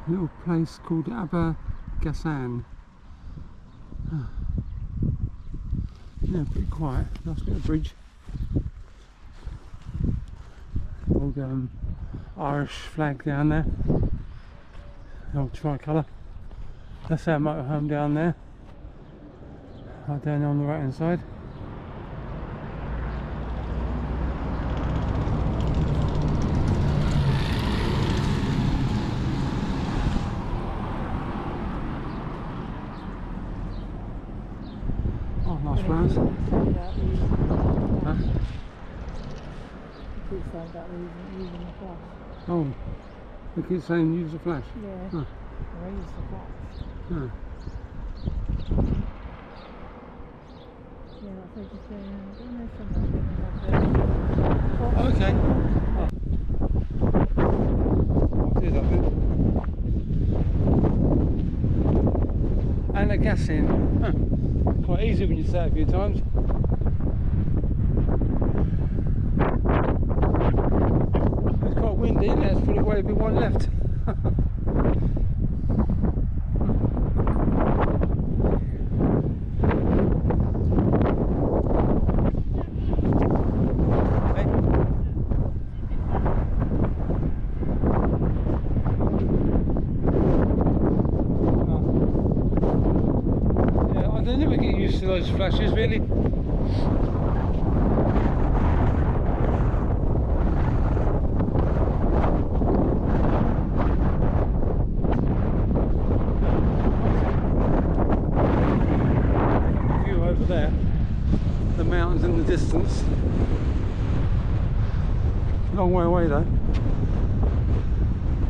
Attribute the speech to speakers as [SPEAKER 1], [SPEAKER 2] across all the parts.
[SPEAKER 1] little place called Annagassan. Yeah, pretty quiet. Nice little bridge. Old Irish flag down there. The old tricolour. That's our motorhome down there. Right down on the right hand side. Oh, nice flowers.
[SPEAKER 2] Huh?
[SPEAKER 3] Keep saying about using the flash.
[SPEAKER 1] Oh, they keep saying use the flash.
[SPEAKER 3] Yeah.
[SPEAKER 1] Huh.
[SPEAKER 3] Or use the flash.
[SPEAKER 1] Huh.
[SPEAKER 3] Yeah, that's like just saying, I don't know something.
[SPEAKER 1] Oh, okay. Oh. What is up then? Annagassan. Huh. Quite easy when you say it a few times. It's quite windy, isn't it? It's full of wave with one left. I never get used to those flashes, really. View over there, the mountains in the distance. Long way away though.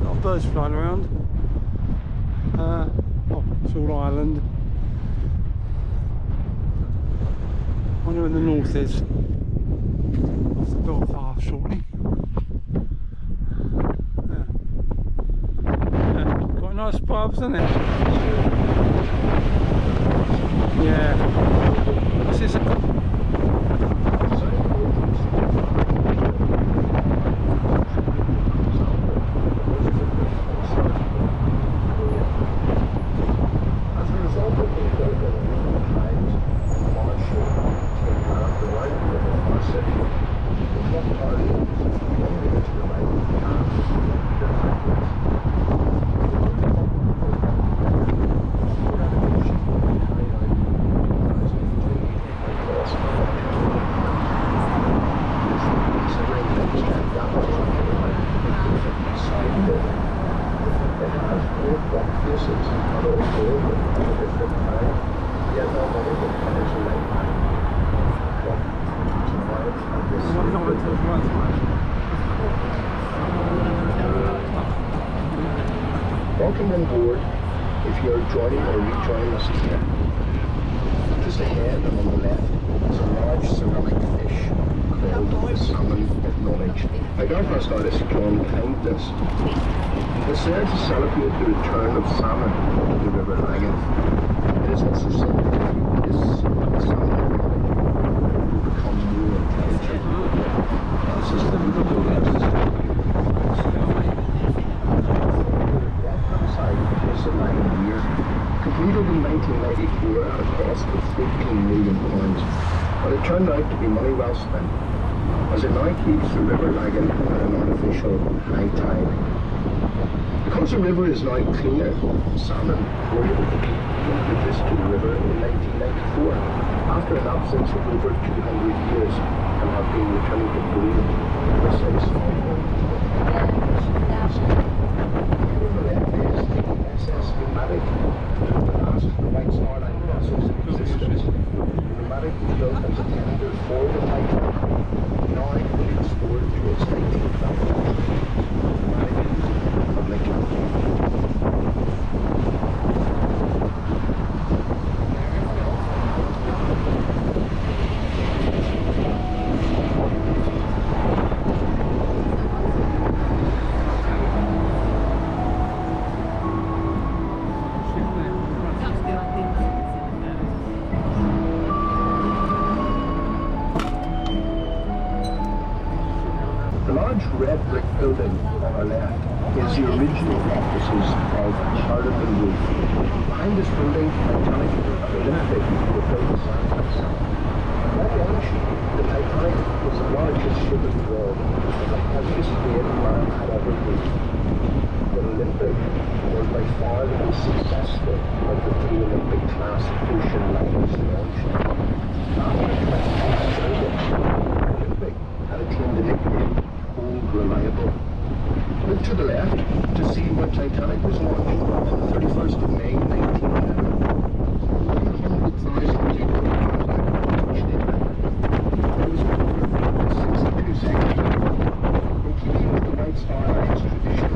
[SPEAKER 1] A lot of birds flying around. Oh, it's all island. I wonder where the north is. I'll have to go far shortly. Yeah. Quite nice pubs, isn't it? Yeah. What's this?
[SPEAKER 2] Welcome on board if you're joining or rejoining us here. Just ahead and on the left is a large ceramic dish called the Salmon of Knowledge. Now Belfast artist John behind this. It's there to celebrate the return of salmon to the River Lagan. It is also said that this salmon will become more intelligent. This is the completed in 1994 at a cost of £14 million, but it turned out to be money well spent, as it now keeps the River Lagan at an artificial high tide. Because the river is now cleaner, salmon were able to be introduced to the river in 1994, after an absence of over 200 years, and have been returning to breed ever since. Pneumatic, the last White Star Line vessels in existence. Pneumatic was built as a tender for the Titan, now restored to its 1912. Pneumatic public building on our left is the original offices of Parliament Roof. Behind this building, Titanic and Olympic were built side by side. That launch, the Titanic was the largest ship in the world and the heaviest weight man had ever moved. The Olympic was by far the most successful of the three Olympic class ocean liners launched. After 20 years, the Olympic had attained the nickname Old Reliable. Look to the left to see where Titanic was launched on the 31st of May 1911. 100,000 people touched it. It was over in 62 seconds. In keeping with the White Star Line's tradition,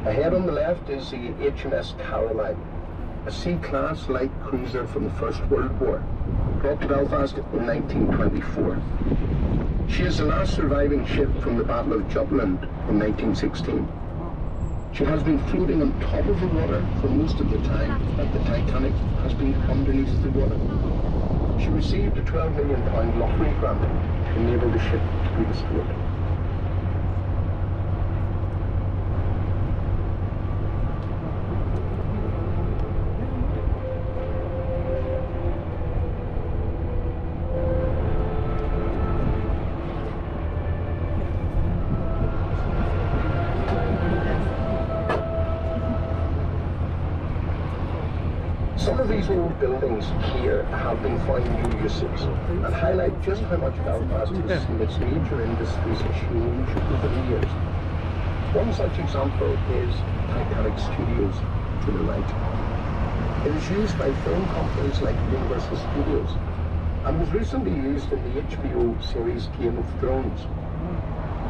[SPEAKER 2] ahead on the left is the HMS Caroline, a C-class light cruiser from the First World War, brought to Belfast in 1924. She is the last surviving ship from the Battle of Jutland in 1916. She has been floating on top of the water for most of the time that the Titanic has been underneath the water. She received a £12 million lottery grant to enable the ship to be restored. Some of these old buildings here have been found new uses and highlight just how much Belfast has seen its major industries change over the years. One such example is Titanic Studios to the right. It is used by film companies like Universal Studios and was recently used in the HBO series Game of Thrones.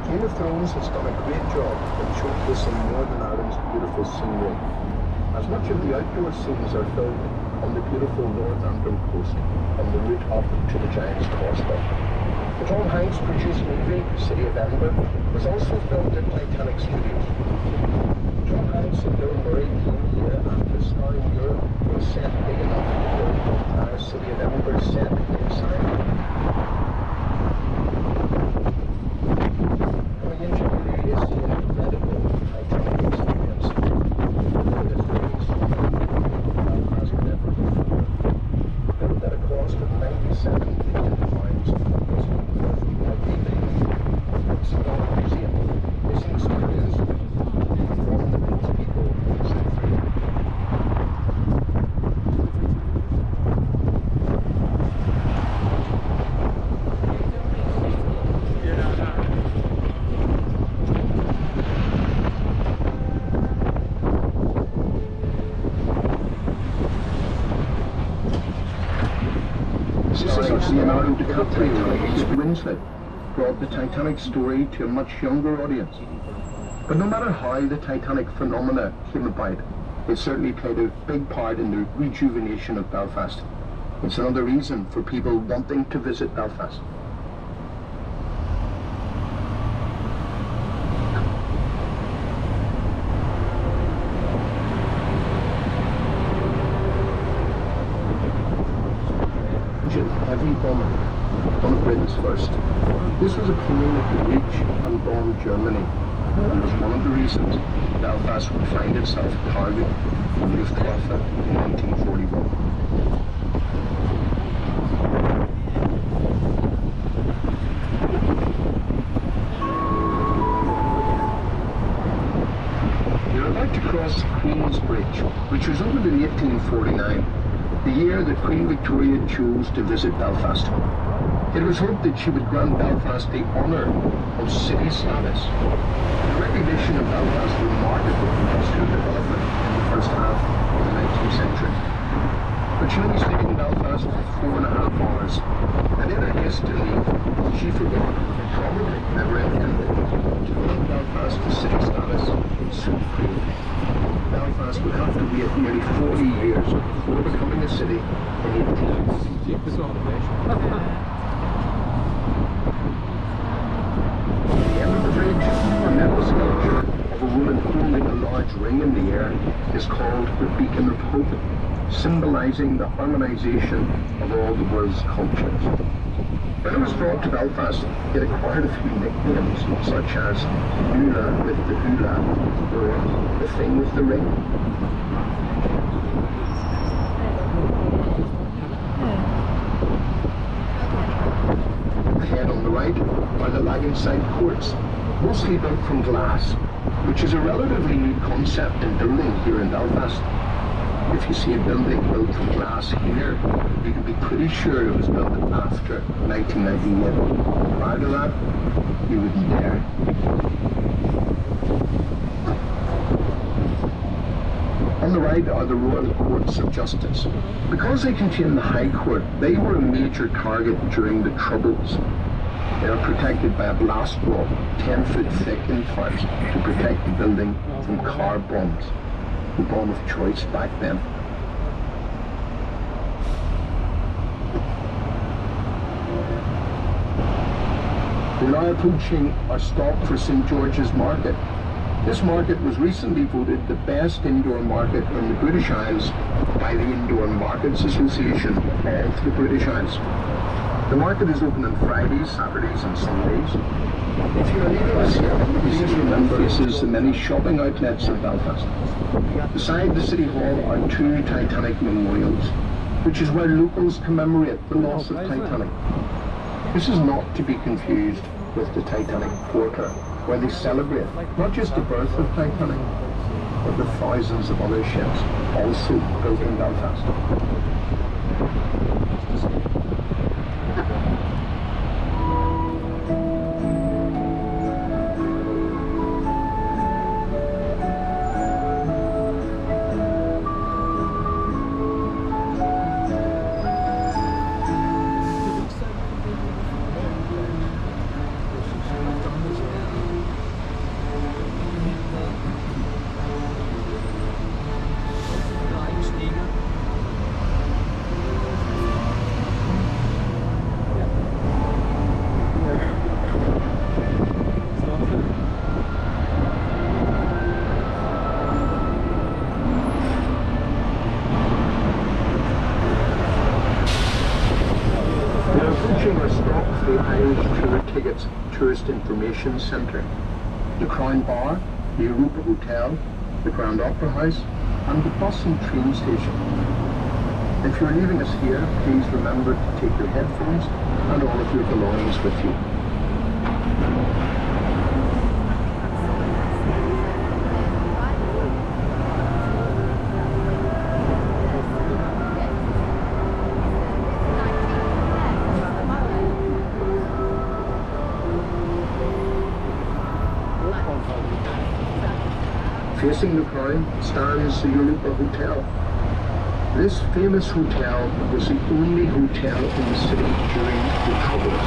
[SPEAKER 2] Game of Thrones has done a great job in showcasing Northern Ireland's beautiful scenery, as much of the outdoor scenes are filmed on the beautiful Northampton coast on the route up to the Giant's Causeway. The Tom Hanks produced movie, City of Edinburgh, was also filmed at Titanic Studios. Tom Hanks and Bill Murray came here after starring Europe was set big enough to build the entire City of Edinburgh set inside. Coming into the movie is the incredible Titanic experience. Built at a cost of £97 million, was worth it's not a museum. It's an experience one that most people should feel. Leonardo DiCaprio Winslet brought the Titanic story to a much younger audience. But no matter how the Titanic phenomena came about, it certainly played a big part in the rejuvenation of Belfast. It's another reason for people wanting to visit Belfast. Heavy bomber, one of Britain's first. This was a plane that could reach and bomb Germany, and was one of the reasons Belfast would find itself targeted from Luftwaffe in 1941. You're about to cross Queen's Bridge, which was opened in 1849. The year that Queen Victoria chose to visit Belfast. It was hoped that she would grant Belfast the honour of city status, in recognition of Belfast's remarkable industrial development in the first half of the 19th century. But she only stayed in Belfast for 4.5 hours, And in her haste to leave, she forgot, probably never intended, to grant Belfast the city status it so craved. Belfast would have to wait nearly 40 years before becoming a city in 1860. At the end of the bridge, a metal sculpture of a woman holding a large ring in the air is called the Beacon of Hope, symbolising the harmonisation of all the world's cultures. When it was brought to Belfast, it acquired a few nicknames, such as Hula with the Hula, or the Thing with the Ring. Ahead on the right are the Annagassan courts, mostly built from glass, which is a relatively new concept in building here in Belfast. If you see a building built from glass here, you can be pretty sure it was built after 1998. Prior to that, you wouldn't dare. On the right are the Royal Courts of Justice. Because they contain the High Court, they were a major target during the Troubles. They are protected by a blast wall 10 foot thick in parts to protect the building from car bombs, the bomb of choice back then. We're now approaching our stop for St George's Market. This market was recently voted the best indoor market in the British Isles by the Indoor Markets Association of the British Isles. The market is open on Fridays, Saturdays and Sundays. If you're leaving us here, please remember this is the many shopping outlets of Belfast. Beside the City Hall are two Titanic memorials, which is where locals commemorate the loss of Titanic. This is not to be confused with the Titanic Quarter, where they celebrate not just the birth of Titanic, but the thousands of other ships also built in Belfast. The Irish Tour Tickets Tourist Information Centre, the Crown Bar, the Europa Hotel, the Grand Opera House and the bus and train station. If you're leaving us here, please remember to take your headphones and all of your belongings with you. Facing the Crown stands the Europa Hotel. This famous hotel was the only hotel in the city during the Troubles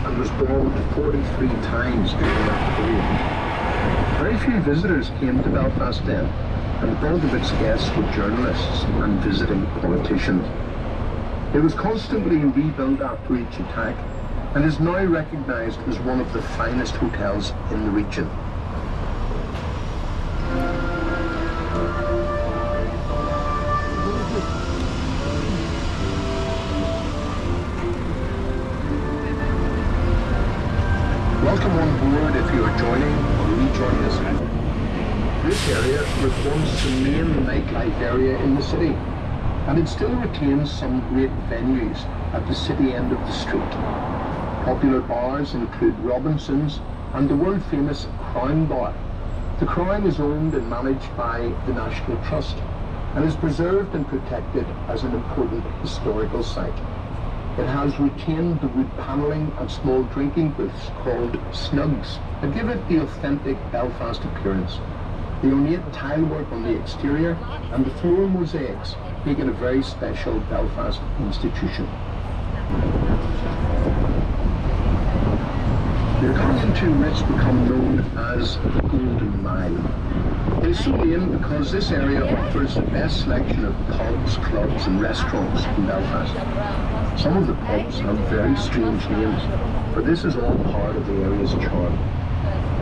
[SPEAKER 2] and was bombed 43 times during that period. Very few visitors came to Belfast then, and the bulk of its guests were journalists and visiting politicians. It was constantly rebuilt after each attack and is now recognised as one of the finest hotels in the region. Welcome on board if you are joining or rejoining us. This area was once the main nightlife area in the city, and it still retains some great venues at the city end of the street. Popular bars include Robinson's and the world famous Crown Bar. The Crown is owned and managed by the National Trust and is preserved and protected as an important historical site. It has retained the wood panelling and small drinking booths called snugs that give it the authentic Belfast appearance. The ornate tile work on the exterior and the floor mosaics make it a very special Belfast institution. You're coming into what's become known as the Golden Mile. It is so named because this area offers the best selection of pubs, clubs and restaurants in Belfast. Some of the pubs have very strange names, but this is all part of the area's charm.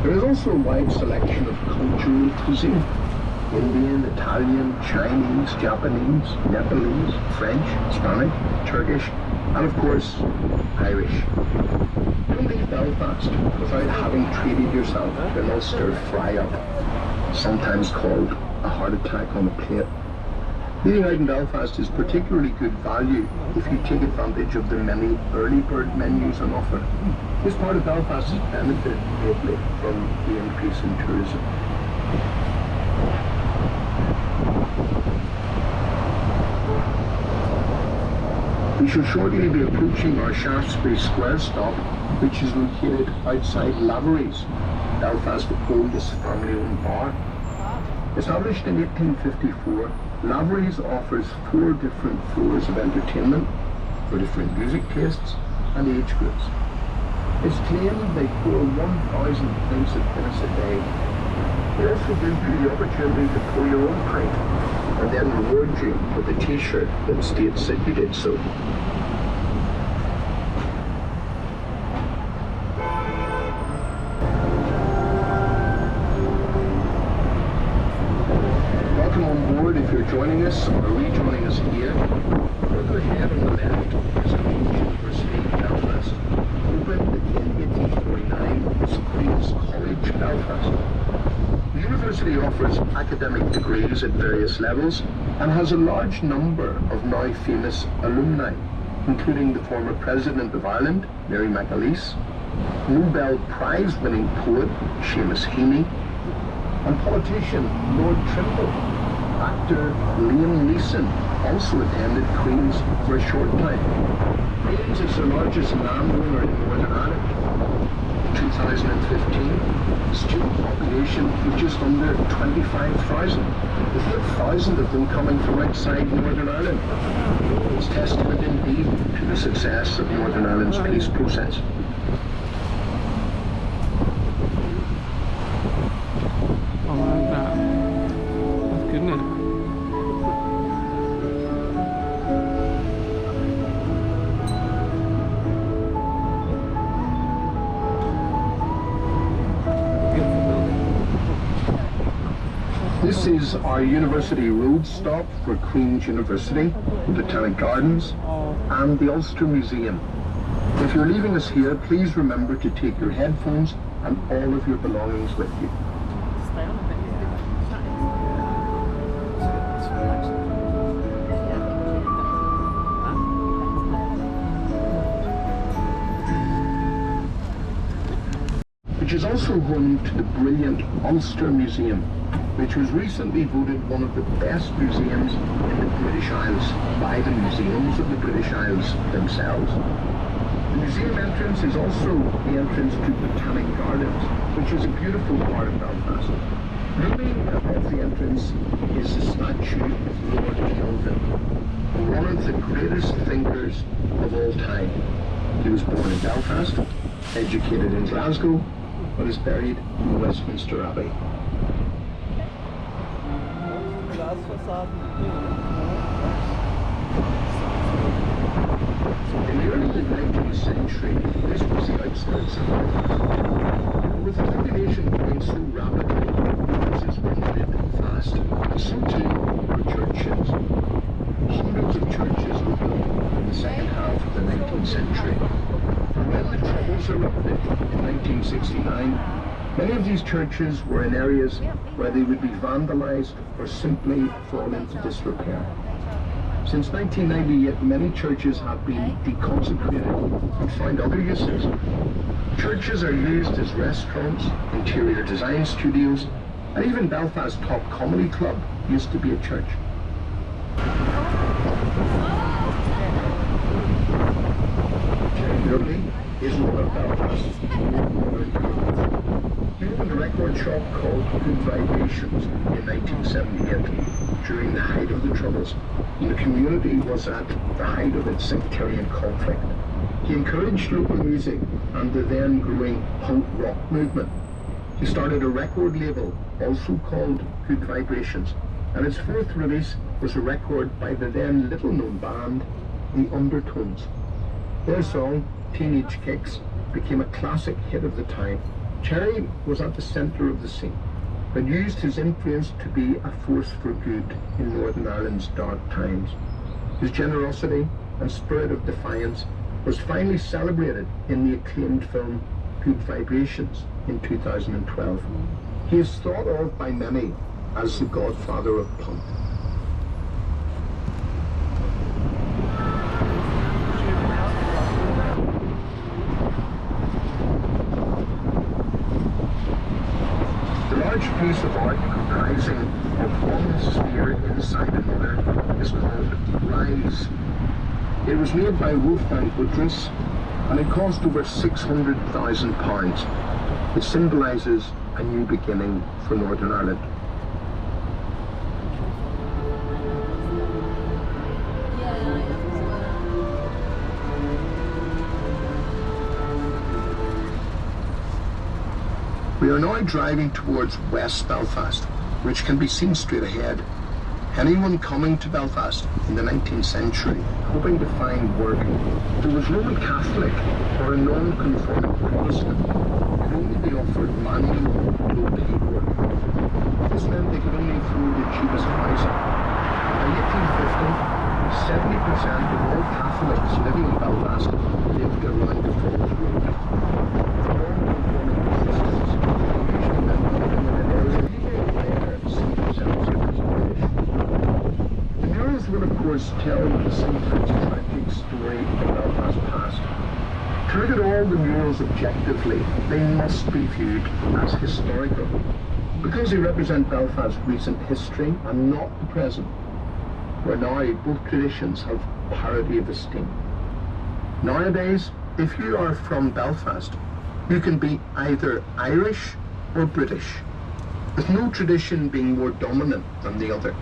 [SPEAKER 2] There is also a wide selection of cultural cuisine: Indian, Italian, Chinese, Japanese, Nepalese, French, Spanish, Turkish, and of course, Irish. Don't leave Belfast without having treated yourself to an Ulster fry-up, sometimes called a heart attack on a plate. Eating out in Belfast is particularly good value if you take advantage of the many early bird menus on offer. This part of Belfast has benefited greatly from the increase in tourism. We shall shortly be approaching our Shaftesbury Square stop, which is located outside Lavery's, Belfast's oldest family-owned bar. Established in 1854, Lavery's offers 4 different floors of entertainment for different music tastes and age groups. It's claimed they pour 1,000 pints of Guinness a day. They also give you the opportunity to pour your own pint and then reward you with a t-shirt that states that you did so. Welcome on board if you're joining us or rejoining us here. Further ahead on the left is Queen's University in Belfast. Opened in 1849 as Queen's College, Belfast. The university offers academic degrees at various levels and has a large number of now famous alumni, including the former President of Ireland, Mary McAleese, Nobel Prize-winning poet Seamus Heaney, and politician Lord Trimble. Actor Liam Neeson also attended Queen's for a short time. Queen's is the largest landowner in Northern Ireland. In 2015, the student population was just under 25,000, with 8,000 of them coming from outside Northern Ireland. It's testament indeed to the success of Northern Ireland's peace process.
[SPEAKER 1] I like that. That's good, isn't it?
[SPEAKER 2] This is our University Road stop for Queen's University, Botanic Gardens, and the Ulster Museum. If you're leaving us here, please remember to take your headphones and all of your belongings with you. Which is also home to the brilliant Ulster Museum, which was recently voted one of the best museums in the British Isles by the museums of the British Isles themselves. The museum entrance is also the entrance to Botanic Gardens, which is a beautiful part of Belfast. Looming above the entrance is the statue of Lord Kelvin, one of the greatest thinkers of all time. He was born in Belfast, educated in Glasgow, but is buried in Westminster Abbey. In the early 19th century, this was the outskirts of Belfast. With the population growing so rapidly, houses were needed fast, and so too were churches. Hundreds of churches were built in the second half of the 19th century. When the Troubles erupted in 1969, many of these churches were in areas where they would be vandalized or simply fall into disrepair. Since 1998, many churches have been deconsecrated and found other uses. Churches are used as restaurants, interior design studios, and even Belfast's top comedy club used to be a church. Jerry is one of Belfast's modern improvements. He opened a record shop called Good Vibrations in 1978 during the height of the Troubles, and the community was at the height of its sectarian conflict. He encouraged local music and the then growing punk rock movement. He started a record label, also called Good Vibrations, and its fourth release was a record by the then little-known band, The Undertones. Their song, Teenage Kicks, became a classic hit of the time. Cherry was at the centre of the scene, but used his influence to be a force for good in Northern Ireland's dark times. His generosity and spirit of defiance was finally celebrated in the acclaimed film Good Vibrations in 2012. He is thought of by many as the godfather of punk. The large piece of art comprising of one sphere inside another is called Rise. It was made by Wolfgang Buttress and it cost over £600,000. It symbolises a new beginning for Northern Ireland. We are now driving towards West Belfast, which can be seen straight ahead. Anyone coming to Belfast in the 19th century hoping to find work who was Roman Catholic or a non-conforming Protestant could only be offered manual, low-paid work. This meant they could only afford the cheapest housing. By 1850, 70% of all Catholics living in Belfast lived around the Falls Road. For non-conforming Protestants, they usually meant living in an area where they see themselves as British. The murals will of course tell the sometimes tragic story of Belfast past. To look at all the murals objectively, they must be viewed as historical, because they represent Belfast's recent history and not the present, where now both traditions have parity of esteem. Nowadays, if you are from Belfast, you can be either Irish or British, with no tradition being more dominant than the other.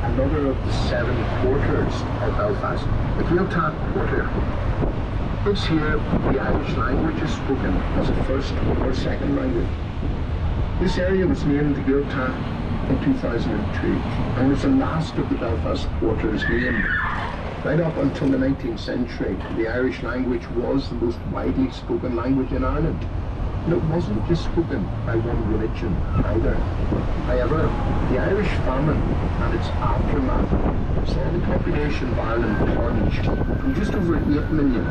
[SPEAKER 2] Another of the 7 quarters of Belfast, the Gaeltacht Quarter. It's here the Irish language is spoken as a first or second language. This area was named the Gaeltacht in 2002 and was the last of the Belfast quarters named. Right up until the 19th century, the Irish language was the most widely spoken language in Ireland. And it wasn't just spoken by one religion either. However, the Irish famine and its aftermath saw the population of Ireland plunge from just over 8 million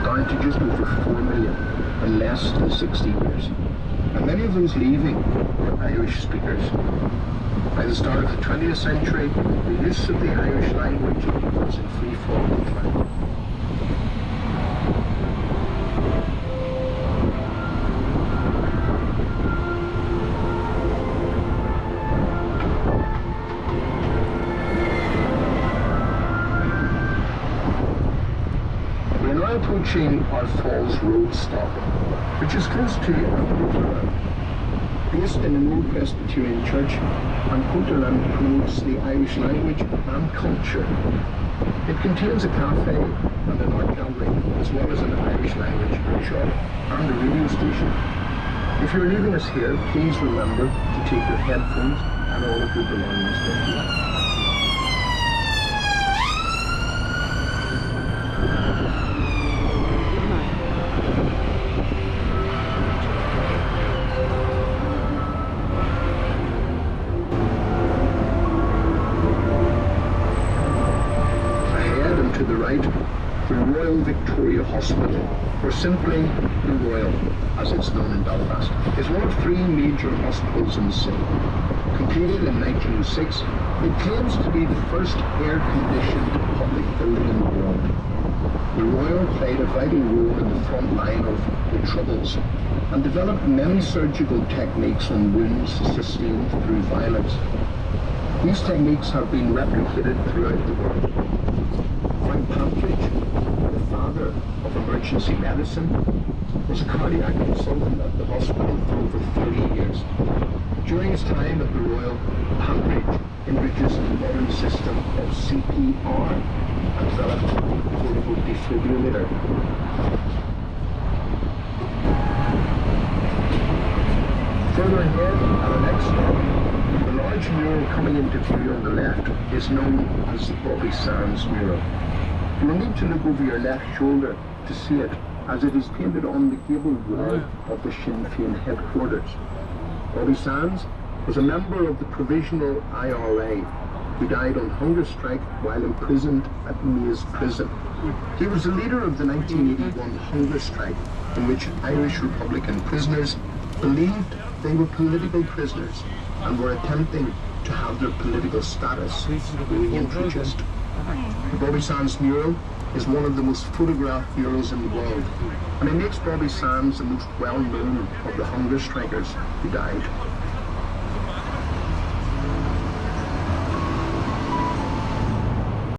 [SPEAKER 2] down to just over 4 million in less than 60 years. And many of those leaving were Irish speakers. By the start of the 20th century, the use of the Irish language was in free fall decline. Approaching our Falls Road stop, which is close to Annagassan. Based in an old Presbyterian church, Annagassan promotes the Irish language and culture. It contains a cafe and an art gallery, as well as an Irish language workshop and a radio station. If you're leaving us here, please remember to take your headphones and all of your belongings with you. To the right, the Royal Victoria Hospital, or simply the Royal, as it's known in Belfast, is one of 3 major hospitals in the city. Completed in 1906, it claims to be the first air-conditioned public building in the world. The Royal played a vital role in the front line of the Troubles and developed many surgical techniques on wounds sustained through violence. These techniques have been replicated throughout the world. Frank Partridge, the father of emergency medicine, was a cardiac consultant at the hospital for over 30 years. During his time at the Royal, Partridge introduced a modern system of CPR and developed a portable defibrillator. Further ahead, at our next stop, the large mural coming into view on the left is known as the Bobby Sands mural. You will need to look over your left shoulder to see it, as it is painted on the gabled wall of the Sinn Féin headquarters. Bobby Sands was a member of the Provisional IRA who died on hunger strike while imprisoned at Maze Prison. He was the leader of the 1981 hunger strike, in which Irish Republican prisoners believed they were political prisoners and were attempting to have their political status reintroduced. The Bobby Sands mural is one of the most photographed murals in the world, and it makes Bobby Sands the most well-known of the hunger strikers who died.